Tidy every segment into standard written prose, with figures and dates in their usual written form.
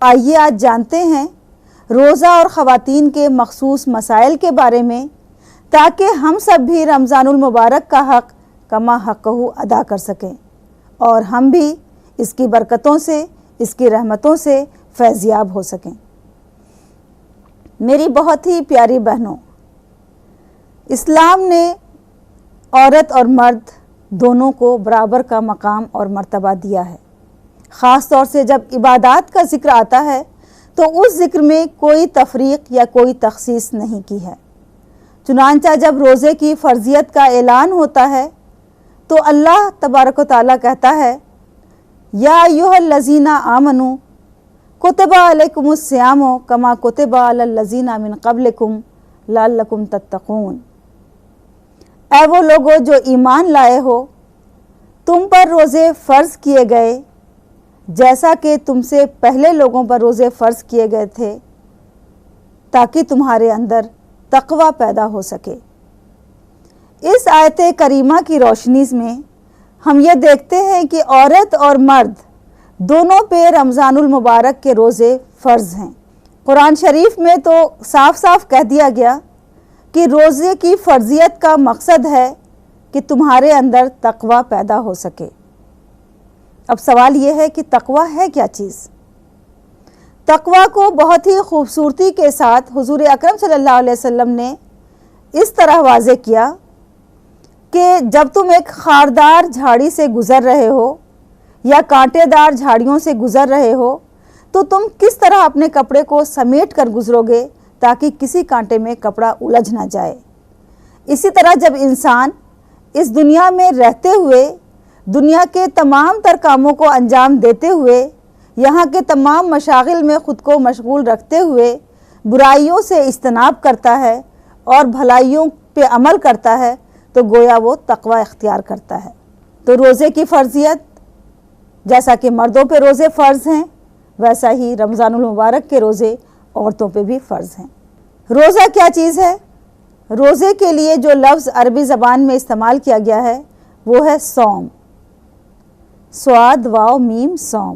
آئیے آج جانتے ہیں روزہ اور خواتین کے مخصوص مسائل کے بارے میں، تاکہ ہم سب بھی رمضان المبارک کا حق کما حقہ ادا کر سکیں اور ہم بھی اس کی برکتوں سے، اس کی رحمتوں سے فیضیاب ہو سکیں۔ میری بہت ہی پیاری بہنوں، اسلام نے عورت اور مرد دونوں کو برابر کا مقام اور مرتبہ دیا ہے۔ خاص طور سے جب عبادات کا ذکر آتا ہے تو اس ذکر میں کوئی تفریق یا کوئی تخصیص نہیں کی ہے۔ چنانچہ جب روزے کی فرضیت کا اعلان ہوتا ہے تو اللہ تبارک و تعالیٰ کہتا ہے، یا ایھا الذین آمنوا کتب علیکم الصیام کما کتب علی الذین من قبلکم لعلکم تتقون۔ اے وہ لوگو جو ایمان لائے ہو، تم پر روزے فرض کیے گئے جیسا کہ تم سے پہلے لوگوں پر روزے فرض کیے گئے تھے، تاکہ تمہارے اندر تقوی پیدا ہو سکے۔ اس آیت کریمہ کی روشنی میں ہم یہ دیکھتے ہیں کہ عورت اور مرد دونوں پہ رمضان المبارک کے روزے فرض ہیں۔ قرآن شریف میں تو صاف صاف کہہ دیا گیا کہ روزے کی فرضیت کا مقصد ہے کہ تمہارے اندر تقوی پیدا ہو سکے۔ اب سوال یہ ہے کہ تقوی ہے کیا چیز؟ تقوی کو بہت ہی خوبصورتی کے ساتھ حضور اکرم صلی اللہ علیہ وسلم نے اس طرح واضح کیا کہ جب تم ایک خاردار جھاڑی سے گزر رہے ہو یا کانٹے دار جھاڑیوں سے گزر رہے ہو تو تم کس طرح اپنے کپڑے کو سمیٹ کر گزرو گے تاکہ کسی کانٹے میں کپڑا الجھ نہ جائے۔ اسی طرح جب انسان اس دنیا میں رہتے ہوئے دنیا کے تمام تر کاموں کو انجام دیتے ہوئے، یہاں کے تمام مشاغل میں خود کو مشغول رکھتے ہوئے برائیوں سے اجتناب کرتا ہے اور بھلائیوں پہ عمل کرتا ہے تو گویا وہ تقوی اختیار کرتا ہے۔ تو روزے کی فرضیت جیسا کہ مردوں پہ روزے فرض ہیں، ویسا ہی رمضان المبارک کے روزے عورتوں پہ بھی فرض ہیں۔ روزہ کیا چیز ہے؟ روزے کے لیے جو لفظ عربی زبان میں استعمال کیا گیا ہے وہ ہے صوم، صاد واو میم صوم۔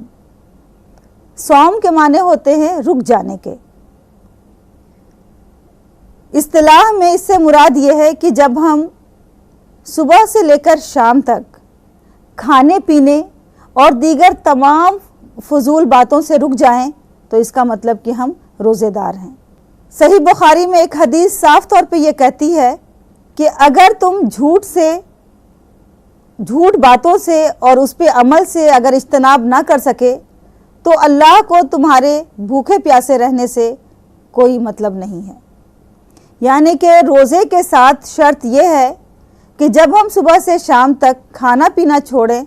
صوم کے معنی ہوتے ہیں رک جانے کے۔ اصطلاح میں اس سے مراد یہ ہے کہ جب ہم صبح سے لے کر شام تک کھانے پینے اور دیگر تمام فضول باتوں سے رک جائیں تو اس کا مطلب کہ ہم روزے دار ہیں۔ صحیح بخاری میں ایک حدیث صاف طور پہ یہ کہتی ہے کہ اگر تم جھوٹ باتوں سے اور اس پہ عمل سے اگر اجتناب نہ کر سکے تو اللہ کو تمہارے بھوکے پیاسے رہنے سے کوئی مطلب نہیں ہے۔ یعنی کہ روزے کے ساتھ شرط یہ ہے کہ جب ہم صبح سے شام تک کھانا پینا چھوڑیں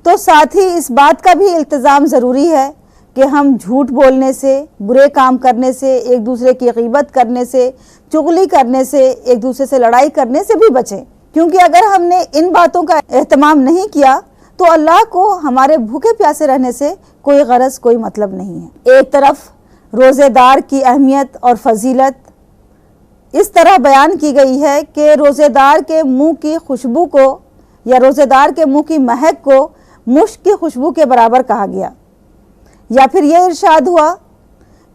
تو ساتھ ہی اس بات کا بھی التزام ضروری ہے کہ ہم جھوٹ بولنے سے، برے کام کرنے سے، ایک دوسرے کی غیبت کرنے سے، چغلی کرنے سے، ایک دوسرے سے لڑائی کرنے سے بھی بچیں، کیونکہ اگر ہم نے ان باتوں کا اہتمام نہیں کیا تو اللہ کو ہمارے بھوکے پیاسے رہنے سے کوئی غرض، کوئی مطلب نہیں ہے۔ ایک طرف روزے دار کی اہمیت اور فضیلت اس طرح بیان کی گئی ہے کہ روزے دار کے منہ کی خوشبو کو یا روزے دار کے منہ کی مہک کو مشک کی خوشبو کے برابر کہا گیا، یا پھر یہ ارشاد ہوا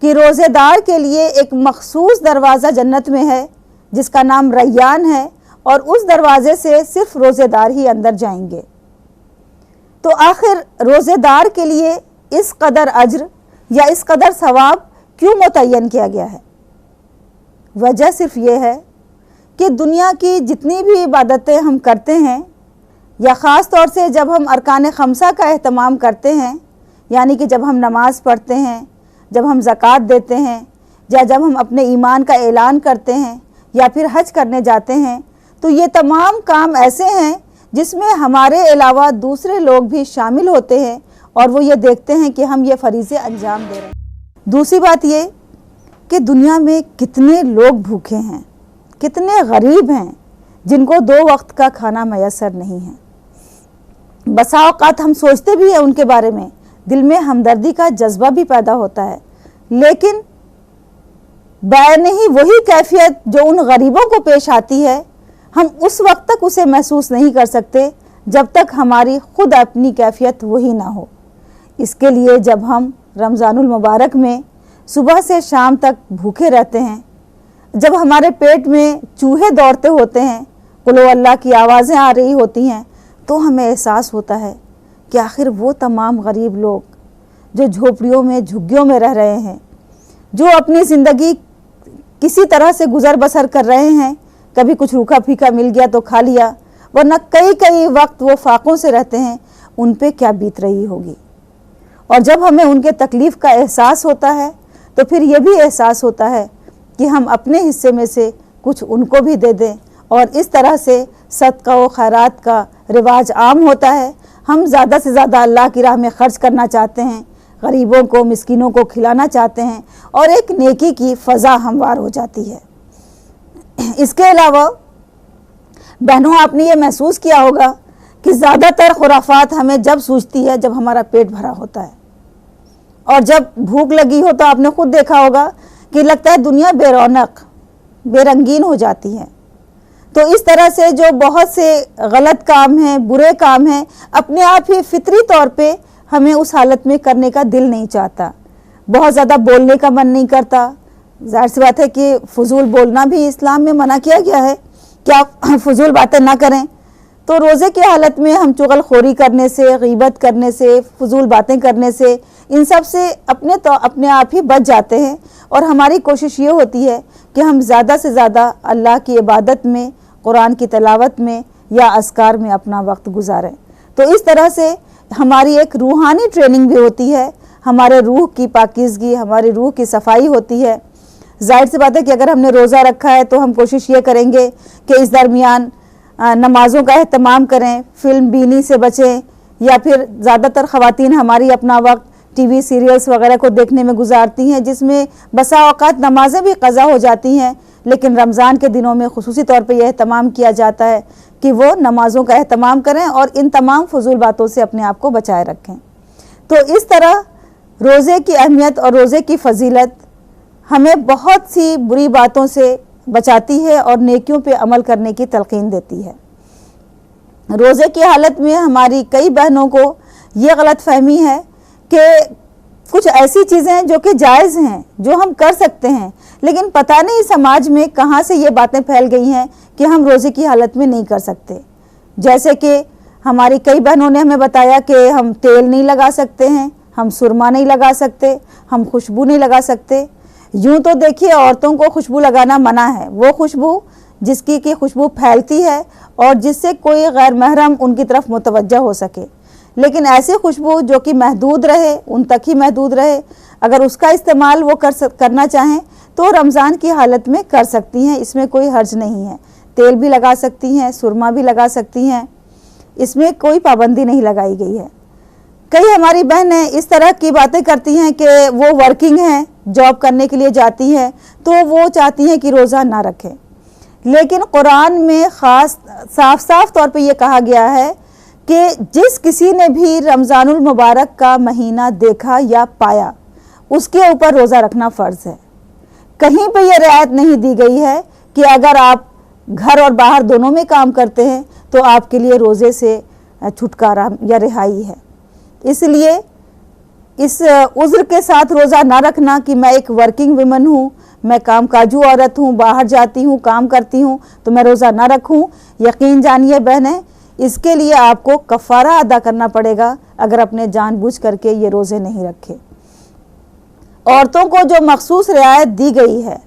کہ روزے دار کے لیے ایک مخصوص دروازہ جنت میں ہے جس کا نام ریان ہے، اور اس دروازے سے صرف روزے دار ہی اندر جائیں گے۔ تو آخر روزے دار کے لیے اس قدر اجر یا اس قدر ثواب کیوں متعین کیا گیا ہے؟ وجہ صرف یہ ہے کہ دنیا کی جتنی بھی عبادتیں ہم کرتے ہیں، یا خاص طور سے جب ہم ارکان خمسہ کا اہتمام کرتے ہیں، یعنی کہ جب ہم نماز پڑھتے ہیں، جب ہم زکوٰۃ دیتے ہیں، یا جب ہم اپنے ایمان کا اعلان کرتے ہیں، یا پھر حج کرنے جاتے ہیں، تو یہ تمام کام ایسے ہیں جس میں ہمارے علاوہ دوسرے لوگ بھی شامل ہوتے ہیں اور وہ یہ دیکھتے ہیں کہ ہم یہ فریضے انجام دے رہے ہیں۔ دوسری بات یہ کہ دنیا میں کتنے لوگ بھوکے ہیں، کتنے غریب ہیں جن کو 2 وقت کا کھانا میسر نہیں ہے۔ بسا اوقات ہم سوچتے بھی ہیں ان کے بارے میں، دل میں ہمدردی کا جذبہ بھی پیدا ہوتا ہے، لیکن بعین ہی وہی کیفیت جو ان غریبوں کو پیش آتی ہے ہم اس وقت تک اسے محسوس نہیں کر سکتے جب تک ہماری خود اپنی کیفیت وہی نہ ہو۔ اس کے لیے جب ہم رمضان المبارک میں صبح سے شام تک بھوکے رہتے ہیں، جب ہمارے پیٹ میں چوہے دوڑتے ہوتے ہیں، قل ہو اللہ کی آوازیں آ رہی ہوتی ہیں، تو ہمیں احساس ہوتا ہے کہ آخر وہ تمام غریب لوگ جو جھوپڑیوں میں جھگیوں میں رہ رہے ہیں، جو اپنی زندگی کسی طرح سے گزر بسر کر رہے ہیں، کبھی کچھ روکھا پھیکا مل گیا تو کھا لیا، ورنہ کئی وقت وہ فاقوں سے رہتے ہیں، ان پہ کیا بیت رہی ہوگی۔ اور جب ہمیں ان کے تکلیف کا احساس ہوتا ہے تو پھر یہ بھی احساس ہوتا ہے کہ ہم اپنے حصے میں سے کچھ ان کو بھی دے دیں، اور اس طرح سے صدقہ و خیرات کا رواج عام ہوتا ہے۔ ہم زیادہ سے زیادہ اللہ کی راہ میں خرچ کرنا چاہتے ہیں، غریبوں کو مسکینوں کو کھلانا چاہتے ہیں، اور ایک نیکی کی فضا ہموار ہو جاتی ہے۔ اس کے علاوہ بہنوں، آپ نے یہ محسوس کیا ہوگا کہ زیادہ تر خرافات ہمیں جب سوچتی ہے جب ہمارا پیٹ بھرا ہوتا ہے، اور جب بھوک لگی ہو تو آپ نے خود دیکھا ہوگا کہ لگتا ہے دنیا بے رونق بے رنگین ہو جاتی ہے۔ تو اس طرح سے جو بہت سے غلط کام ہیں، برے کام ہیں، اپنے آپ ہی فطری طور پہ ہمیں اس حالت میں کرنے کا دل نہیں چاہتا، بہت زیادہ بولنے کا من نہیں کرتا۔ ظاہر سی بات ہے کہ فضول بولنا بھی اسلام میں منع کیا گیا ہے کہ آپ فضول باتیں نہ کریں۔ تو روزے کی حالت میں ہم چغل خوری کرنے سے، غیبت کرنے سے، فضول باتیں کرنے سے، ان سب سے اپنے آپ ہی بچ جاتے ہیں، اور ہماری کوشش یہ ہوتی ہے کہ ہم زیادہ سے زیادہ اللہ کی عبادت میں، قرآن کی تلاوت میں یا اذکار میں اپنا وقت گزاریں۔ تو اس طرح سے ہماری ایک روحانی ٹریننگ بھی ہوتی ہے، ہمارے روح کی پاکیزگی، ہماری روح کی صفائی ہوتی ہے۔ ظاہر سی بات ہے کہ اگر ہم نے روزہ رکھا ہے تو ہم کوشش یہ کریں گے کہ اس درمیان نمازوں کا اہتمام کریں، فلم بینی سے بچیں، یا پھر زیادہ تر خواتین ہماری اپنا وقت ٹی وی سیریلز وغیرہ کو دیکھنے میں گزارتی ہیں، جس میں بسا اوقات نمازیں بھی قضا ہو جاتی ہیں، لیکن رمضان کے دنوں میں خصوصی طور پہ یہ اہتمام کیا جاتا ہے کہ وہ نمازوں کا اہتمام کریں اور ان تمام فضول باتوں سے اپنے آپ کو بچائے رکھیں۔ تو اس طرح روزے کی اہمیت اور روزے کی فضیلت ہمیں بہت سی بری باتوں سے بچاتی ہے اور نیکیوں پہ عمل کرنے کی تلقین دیتی ہے۔ روزے کی حالت میں ہماری کئی بہنوں کو یہ غلط فہمی ہے کہ کچھ ایسی چیزیں جو کہ جائز ہیں، جو ہم کر سکتے ہیں، لیکن پتہ نہیں سماج میں کہاں سے یہ باتیں پھیل گئی ہیں کہ ہم روزے کی حالت میں نہیں کر سکتے۔ جیسے کہ ہماری کئی بہنوں نے ہمیں بتایا کہ ہم تیل نہیں لگا سکتے ہیں، ہم سرما نہیں لگا سکتے، ہم خوشبو نہیں لگا سکتے۔ یوں تو دیکھیے عورتوں کو خوشبو لگانا منع ہے، وہ خوشبو جس کی کہ خوشبو پھیلتی ہے اور جس سے کوئی غیر محرم ان کی طرف متوجہ ہو سکے، لیکن ایسی خوشبو جو کہ محدود رہے، ان تک ہی محدود رہے، اگر اس کا استعمال وہ کرنا چاہیں تو رمضان کی حالت میں کر سکتی ہیں، اس میں کوئی حرج نہیں ہے۔ تیل بھی لگا سکتی ہیں، سرما بھی لگا سکتی ہیں، اس میں کوئی پابندی نہیں لگائی گئی ہے۔ کئی ہماری بہنیں اس طرح کی باتیں کرتی ہیں کہ وہ ورکنگ ہیں، جاب کرنے کے لیے جاتی ہیں، تو وہ چاہتی ہیں کہ روزہ نہ رکھیں، لیکن قرآن میں صاف طور پہ یہ کہا گیا ہے کہ جس کسی نے بھی رمضان المبارک کا مہینہ دیکھا یا پایا، اس کے اوپر روزہ رکھنا فرض ہے۔ کہیں پہ یہ رعایت نہیں دی گئی ہے کہ اگر آپ گھر اور باہر دونوں میں کام کرتے ہیں تو آپ کے لیے روزے سے چھٹکارا یا رہائی ہے۔ اس لیے اس عذر کے ساتھ روزہ نہ رکھنا کہ میں ایک ورکنگ ویمن ہوں، میں کام کاجو عورت ہوں، باہر جاتی ہوں، کام کرتی ہوں، تو میں روزہ نہ رکھوں، یقین جانیے بہنیں، اس کے لیے آپ کو کفارہ ادا کرنا پڑے گا اگر اپنے جان بوجھ کر کے یہ روزے نہیں رکھے۔ عورتوں کو جو مخصوص رعایت دی گئی ہے،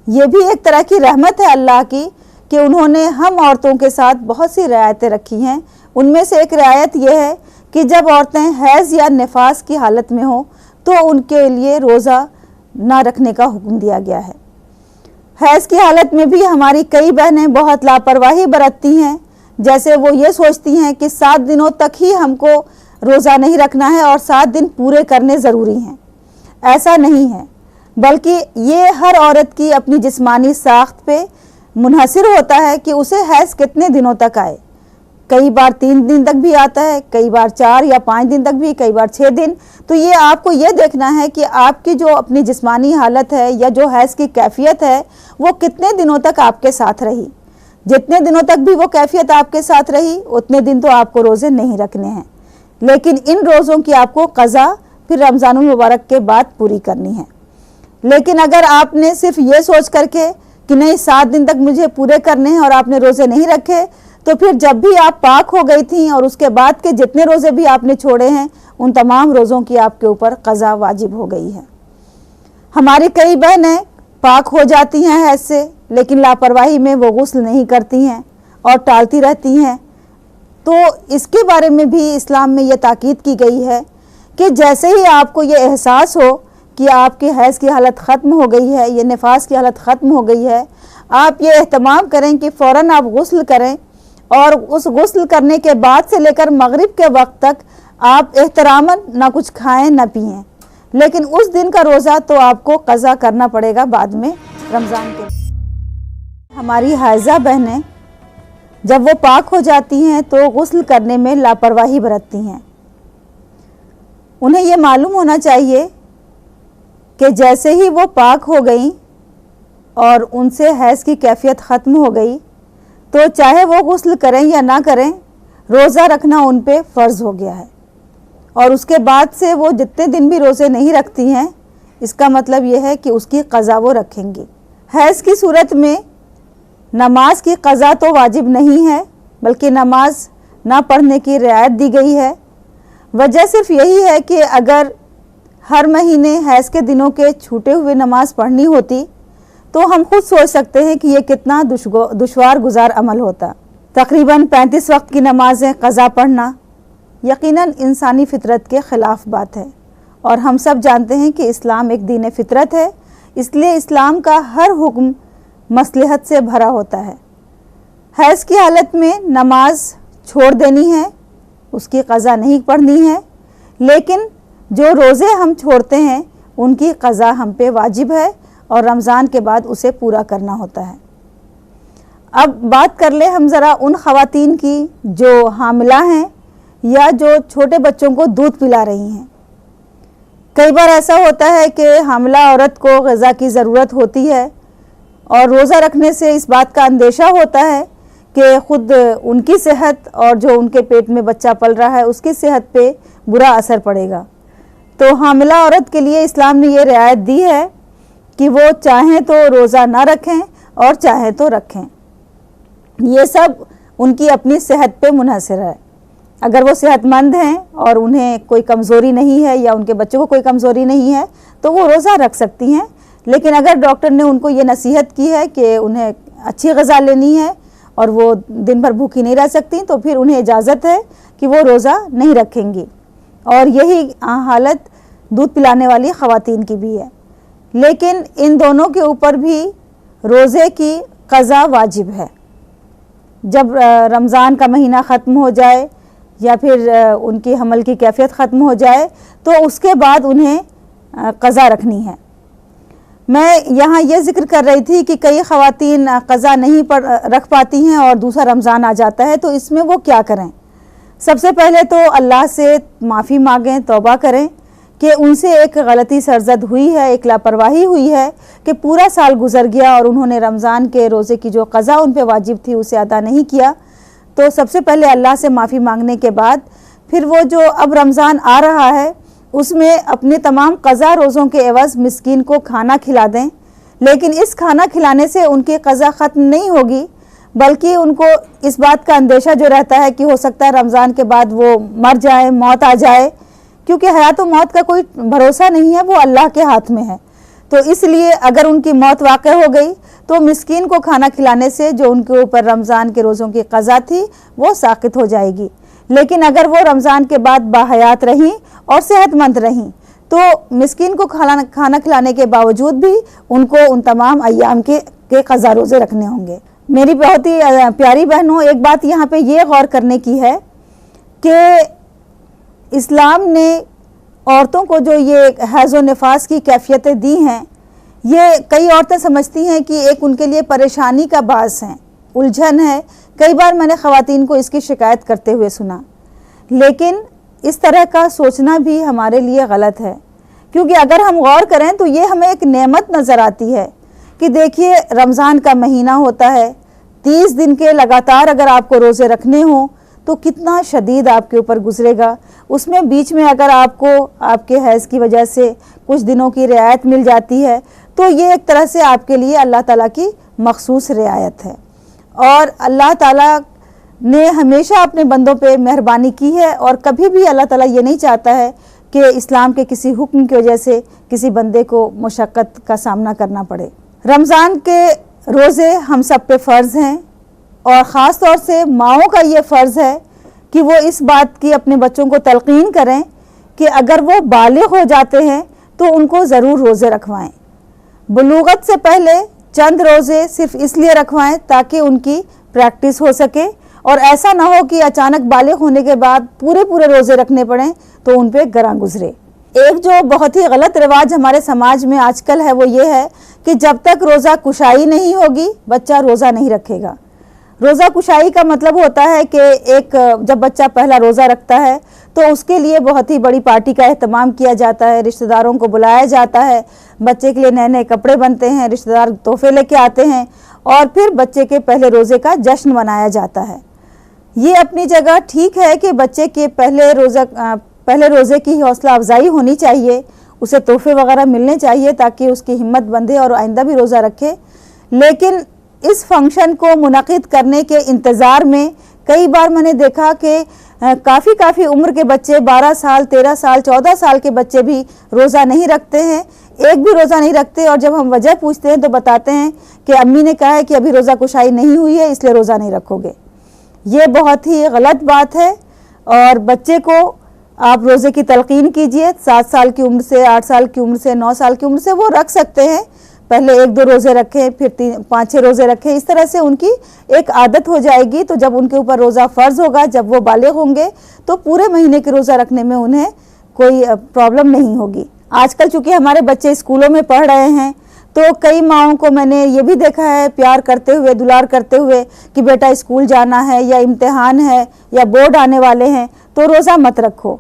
یہ بھی ایک طرح کی رحمت ہے اللہ کی کہ انہوں نے ہم عورتوں کے ساتھ بہت سی رعایتیں رکھی ہیں۔ ان میں سے ایک رعایت یہ ہے کہ جب عورتیں حیض یا نفاس کی حالت میں ہوں تو ان کے لیے روزہ نہ رکھنے کا حکم دیا گیا ہے۔ حیض کی حالت میں بھی ہماری کئی بہنیں بہت لاپرواہی برتتی ہیں، جیسے وہ یہ سوچتی ہیں کہ 7 دنوں تک ہی ہم کو روزہ نہیں رکھنا ہے اور 7 دن پورے کرنے ضروری ہیں۔ ایسا نہیں ہے، بلکہ یہ ہر عورت کی اپنی جسمانی ساخت پہ منحصر ہوتا ہے کہ اسے حیض کتنے دنوں تک آئے۔ کئی بار 3 دن تک بھی آتا ہے، کئی بار 4 یا 5 دن تک بھی، کئی بار 6 دن۔ تو یہ آپ کو یہ دیکھنا ہے کہ آپ کی جو اپنی جسمانی حالت ہے یا جو حیض کی کیفیت ہے وہ کتنے دنوں تک آپ کے ساتھ رہی۔ جتنے دنوں تک بھی وہ کیفیت آپ کے ساتھ رہی اتنے دن تو آپ کو روزے نہیں رکھنے ہیں، لیکن ان روزوں کی آپ کو قضا پھر رمضان المبارک کے بعد پوری کرنی ہے۔ لیکن اگر آپ نے صرف یہ سوچ کر کے کہ نہیں 7 دن تک مجھے پورے کرنے ہیں اور آپ نے روزے نہیں رکھے، تو پھر جب بھی آپ پاک ہو گئی تھیں اور اس کے بعد کے جتنے روزے بھی آپ نے چھوڑے ہیں ان تمام روزوں کی آپ کے اوپر قضا واجب ہو گئی ہے۔ ہماری کئی بہنیں پاک ہو جاتی ہیں حیض سے، لیکن لاپرواہی میں وہ غسل نہیں کرتی ہیں اور ٹالتی رہتی ہیں، تو اس کے بارے میں بھی اسلام میں یہ تاکید کی گئی ہے کہ جیسے ہی آپ کو یہ احساس ہو کہ آپ کی حیض کی حالت ختم ہو گئی ہے، یہ نفاس کی حالت ختم ہو گئی ہے، آپ یہ اہتمام کریں کہ فوراً آپ غسل کریں، اور اس غسل کرنے کے بعد سے لے کر مغرب کے وقت تک آپ احتراماً نہ کچھ کھائیں نہ پئیں، لیکن اس دن کا روزہ تو آپ کو قضا کرنا پڑے گا بعد میں رمضان کے۔ ہماری حائضہ بہنیں جب وہ پاک ہو جاتی ہیں تو غسل کرنے میں لاپرواہی برتتی ہیں۔ انہیں یہ معلوم ہونا چاہیے کہ جیسے ہی وہ پاک ہو گئیں اور ان سے حیض کی کیفیت ختم ہو گئی تو چاہے وہ غسل کریں یا نہ کریں، روزہ رکھنا ان پہ فرض ہو گیا ہے، اور اس کے بعد سے وہ جتنے دن بھی روزے نہیں رکھتی ہیں، اس کا مطلب یہ ہے کہ اس کی قضا وہ رکھیں گی۔ حیض کی صورت میں نماز کی قضا تو واجب نہیں ہے، بلکہ نماز نہ پڑھنے کی رعایت دی گئی ہے۔ وجہ صرف یہی ہے کہ اگر ہر مہینے حیض کے دنوں کے چھوٹے ہوئے نماز پڑھنی ہوتی تو ہم خود سوچ سکتے ہیں کہ یہ کتنا دشوار گزار عمل ہوتا۔ تقریباً 35 وقت کی نمازیں قضا پڑھنا یقیناً انسانی فطرت کے خلاف بات ہے، اور ہم سب جانتے ہیں کہ اسلام ایک دین فطرت ہے، اس لیے اسلام کا ہر حکم مصلحت سے بھرا ہوتا ہے۔ حیض کی حالت میں نماز چھوڑ دینی ہے، اس کی قضا نہیں پڑھنی ہے، لیکن جو روزے ہم چھوڑتے ہیں ان کی قضا ہم پہ واجب ہے، اور رمضان کے بعد اسے پورا کرنا ہوتا ہے۔ اب بات کر لیں ہم ذرا ان خواتین کی جو حاملہ ہیں یا جو چھوٹے بچوں کو دودھ پلا رہی ہیں۔ کئی بار ایسا ہوتا ہے کہ حاملہ عورت کو غذا کی ضرورت ہوتی ہے، اور روزہ رکھنے سے اس بات کا اندیشہ ہوتا ہے کہ خود ان کی صحت اور جو ان کے پیٹ میں بچہ پل رہا ہے اس کی صحت پہ برا اثر پڑے گا۔ تو حاملہ عورت کے لیے اسلام نے یہ رعایت دی ہے کہ وہ چاہیں تو روزہ نہ رکھیں اور چاہیں تو رکھیں، یہ سب ان کی اپنی صحت پہ منحصر ہے۔ اگر وہ صحت مند ہیں اور انہیں کوئی کمزوری نہیں ہے یا ان کے بچوں کو کوئی کمزوری نہیں ہے تو وہ روزہ رکھ سکتی ہیں، لیکن اگر ڈاکٹر نے ان کو یہ نصیحت کی ہے کہ انہیں اچھی غذا لینی ہے اور وہ دن بھر بھوکی نہیں رہ سکتی تو پھر انہیں اجازت ہے کہ وہ روزہ نہیں رکھیں گی، اور یہی حالت دودھ پلانے والی خواتین کی بھی ہے۔ لیکن ان دونوں کے اوپر بھی روزے کی قضا واجب ہے۔ جب رمضان کا مہینہ ختم ہو جائے یا پھر ان کی حمل کی کیفیت ختم ہو جائے تو اس کے بعد انہیں قضا رکھنی ہے۔ میں یہاں یہ ذکر کر رہی تھی کہ کئی خواتین قضا نہیں رکھ پاتی ہیں اور دوسرا رمضان آ جاتا ہے، تو اس میں وہ کیا کریں؟ سب سے پہلے تو اللہ سے معافی مانگیں، توبہ کریں کہ ان سے ایک غلطی سرزد ہوئی ہے، ایک لاپرواہی ہوئی ہے کہ پورا سال گزر گیا اور انہوں نے رمضان کے روزے کی جو قضا ان پہ واجب تھی اسے ادا نہیں کیا۔ تو سب سے پہلے اللہ سے معافی مانگنے کے بعد پھر وہ جو اب رمضان آ رہا ہے اس میں اپنے تمام قضا روزوں کے عوض مسکین کو کھانا کھلا دیں، لیکن اس کھانا کھلانے سے ان کی قضا ختم نہیں ہوگی، بلکہ ان کو اس بات کا اندیشہ جو رہتا ہے کہ ہو سکتا ہے رمضان کے بعد وہ مر جائے، موت آ جائے، کیونکہ حیات و موت کا کوئی بھروسہ نہیں ہے، وہ اللہ کے ہاتھ میں ہے۔ تو اس لیے اگر ان کی موت واقع ہو گئی تو مسکین کو کھانا کھلانے سے جو ان کے اوپر رمضان کے روزوں کی قضا تھی وہ ساقط ہو جائے گی۔ لیکن اگر وہ رمضان کے بعد باحیات رہیں اور صحت مند رہیں تو مسکین کو کھانا کھلانے کے باوجود بھی ان کو ان تمام ایام کے قضا روزے رکھنے ہوں گے۔ میری بہت ہی پیاری بہنوں، ایک بات یہاں پہ یہ غور کرنے کی ہے کہ اسلام نے عورتوں کو جو یہ حیض و نفاس کی کیفیتیں دی ہیں، یہ کئی عورتیں سمجھتی ہیں کہ ایک ان کے لیے پریشانی کا باعث ہیں، الجھن ہے۔ کئی بار میں نے خواتین کو اس کی شکایت کرتے ہوئے سنا، لیکن اس طرح کا سوچنا بھی ہمارے لیے غلط ہے، کیونکہ اگر ہم غور کریں تو یہ ہمیں ایک نعمت نظر آتی ہے کہ دیکھیے رمضان کا مہینہ ہوتا ہے، 30 دن کے لگاتار اگر آپ کو روزے رکھنے ہوں تو کتنا شدید آپ کے اوپر گزرے گا۔ اس میں بیچ میں اگر آپ کو آپ کے حیض کی وجہ سے کچھ دنوں کی رعایت مل جاتی ہے تو یہ ایک طرح سے آپ کے لیے اللہ تعالیٰ کی مخصوص رعایت ہے، اور اللہ تعالیٰ نے ہمیشہ اپنے بندوں پہ مہربانی کی ہے، اور کبھی بھی اللہ تعالیٰ یہ نہیں چاہتا ہے کہ اسلام کے کسی حکم کی وجہ سے کسی بندے کو مشقت کا سامنا کرنا پڑے۔ رمضان کے روزے ہم سب پہ فرض ہیں، اور خاص طور سے ماؤں کا یہ فرض ہے کہ وہ اس بات کی اپنے بچوں کو تلقین کریں کہ اگر وہ بالغ ہو جاتے ہیں تو ان کو ضرور روزے رکھوائیں۔ بلوغت سے پہلے چند روزے صرف اس لیے رکھوائیں تاکہ ان کی پریکٹس ہو سکے، اور ایسا نہ ہو کہ اچانک بالغ ہونے کے بعد پورے روزے رکھنے پڑیں تو ان پہ گراں گزرے۔ ایک جو بہت ہی غلط رواج ہمارے سماج میں آج کل ہے وہ یہ ہے کہ جب تک روزہ کشائی نہیں ہوگی بچہ روزہ نہیں رکھے گا۔ روزہ کشائی کا مطلب ہوتا ہے کہ جب بچہ پہلا روزہ رکھتا ہے تو اس کے لیے بہت ہی بڑی پارٹی کا اہتمام کیا جاتا ہے، رشتہ داروں کو بلایا جاتا ہے، بچے کے لیے نئے نئے کپڑے بنتے ہیں، رشتہ دار تحفے لے کے آتے ہیں، اور پھر بچے کے پہلے روزے کا جشن منایا جاتا ہے۔ یہ اپنی جگہ ٹھیک ہے کہ بچے کے پہلے روزے کی حوصلہ افزائی ہونی چاہیے، اسے تحفے وغیرہ ملنے چاہیے تاکہ اس کی ہمت بندھے اور آئندہ بھی روزہ رکھے، لیکن اس فنکشن کو منعقد کرنے کے انتظار میں کئی بار میں نے دیکھا کہ کافی عمر کے بچے 12 سال 13 سال 14 سال کے بچے بھی روزہ نہیں رکھتے ہیں، ایک بھی روزہ نہیں رکھتے، اور جب ہم وجہ پوچھتے ہیں تو بتاتے ہیں کہ امی نے کہا ہے کہ ابھی روزہ کشائی نہیں ہوئی ہے اس لیے روزہ نہیں رکھو گے۔ یہ بہت ہی غلط بات ہے، اور بچے کو آپ روزے کی تلقین کیجئے، 7 سال کی عمر سے 8 سال کی عمر سے 9 سال کی عمر سے وہ رکھ سکتے ہیں، پہلے 1-2 روزے رکھیں، پھر 5-6 روزے رکھیں، اس طرح سے ان کی ایک عادت ہو جائے گی، تو جب ان کے اوپر روزہ فرض ہوگا، جب وہ بالغ ہوں گے تو پورے مہینے کے روزہ رکھنے میں انہیں کوئی پرابلم نہیں ہوگی۔ آج کل چونکہ ہمارے بچے اسکولوں میں پڑھ رہے ہیں تو کئی ماؤں کو میں نے یہ بھی دیکھا ہے پیار کرتے ہوئے دلار کرتے ہوئے کہ بیٹا اسکول جانا ہے یا امتحان ہے یا بورڈ آنے والے ہیں تو روزہ مت رکھو۔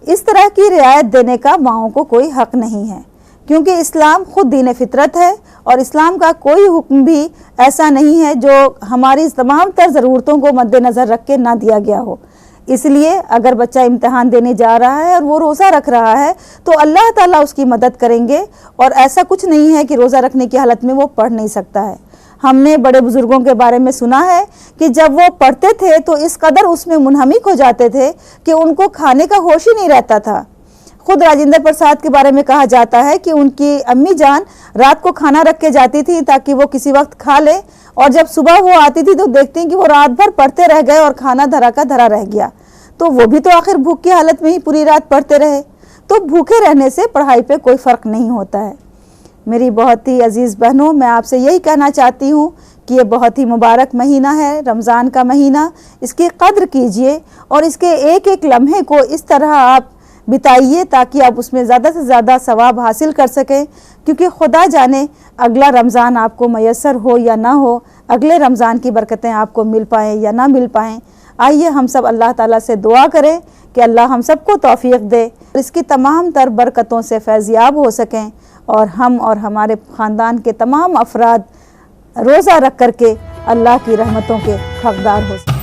اس طرح کی رعایت دینے کا ماؤں کو کوئی حق نہیں ہے، کیونکہ اسلام خود دین فطرت ہے، اور اسلام کا کوئی حکم بھی ایسا نہیں ہے جو ہماری تمام تر ضرورتوں کو مد نظر رکھ کے نہ دیا گیا ہو۔ اس لیے اگر بچہ امتحان دینے جا رہا ہے اور وہ روزہ رکھ رہا ہے تو اللہ تعالیٰ اس کی مدد کریں گے، اور ایسا کچھ نہیں ہے کہ روزہ رکھنے کی حالت میں وہ پڑھ نہیں سکتا ہے۔ ہم نے بڑے بزرگوں کے بارے میں سنا ہے کہ جب وہ پڑھتے تھے تو اس قدر اس میں منہمک ہو جاتے تھے کہ ان کو کھانے کا ہوش ہی نہیں رہتا تھا۔ خود راجندر پرساد کے بارے میں کہا جاتا ہے کہ ان کی امی جان رات کو کھانا رکھ کے جاتی تھی تاکہ وہ کسی وقت کھا لے، اور جب صبح وہ آتی تھی تو دیکھتی ہیں کہ وہ رات بھر پڑھتے رہ گئے اور کھانا دھرا کا دھرا رہ گیا، تو وہ بھی تو آخر بھوک کی حالت میں ہی پوری رات پڑھتے رہے۔ تو بھوکے رہنے سے پڑھائی پہ کوئی فرق نہیں ہوتا ہے۔ میری بہت ہی عزیز بہنوں، میں آپ سے یہی کہنا چاہتی ہوں کہ یہ بہت ہی مبارک مہینہ ہے، رمضان کا مہینہ، اس کی قدر کیجئے اور اس کے ایک ایک لمحے کو اس طرح آپ بتائیے تاکہ آپ اس میں زیادہ سے زیادہ ثواب حاصل کر سکیں، کیونکہ خدا جانے اگلا رمضان آپ کو میسر ہو یا نہ ہو، اگلے رمضان کی برکتیں آپ کو مل پائیں یا نہ مل پائیں۔ آئیے ہم سب اللہ تعالیٰ سے دعا کریں کہ اللہ ہم سب کو توفیق دے، اس کی تمام تر برکتوں سے فیضیاب ہو سکیں، اور ہم اور ہمارے خاندان کے تمام افراد روزہ رکھ کر کے اللہ کی رحمتوں کے حقدار ہو سکیں۔